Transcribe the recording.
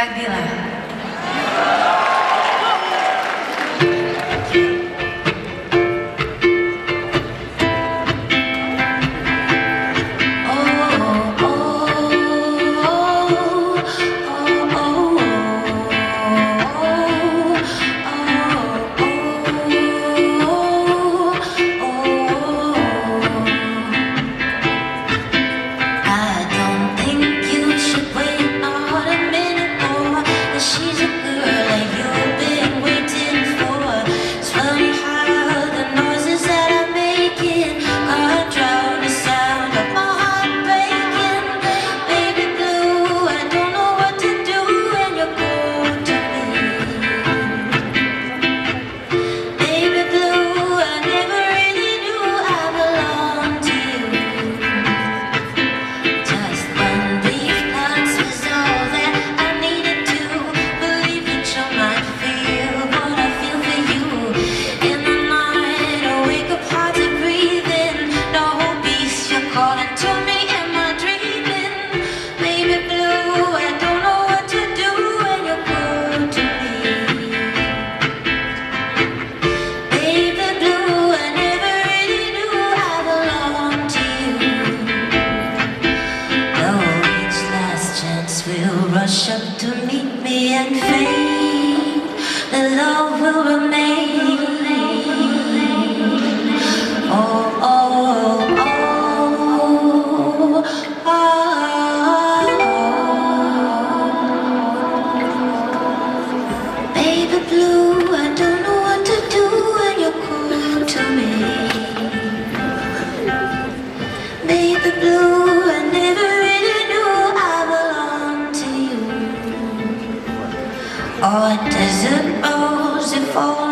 Как дела? Will rush up to meet me and fade. The love will remain. Oh, oh, oh, oh, oh. Baby blue, I don't know what to do when you're cool to me. Baby blue, I never really knew I belonged to you. Oh, desert rose, if only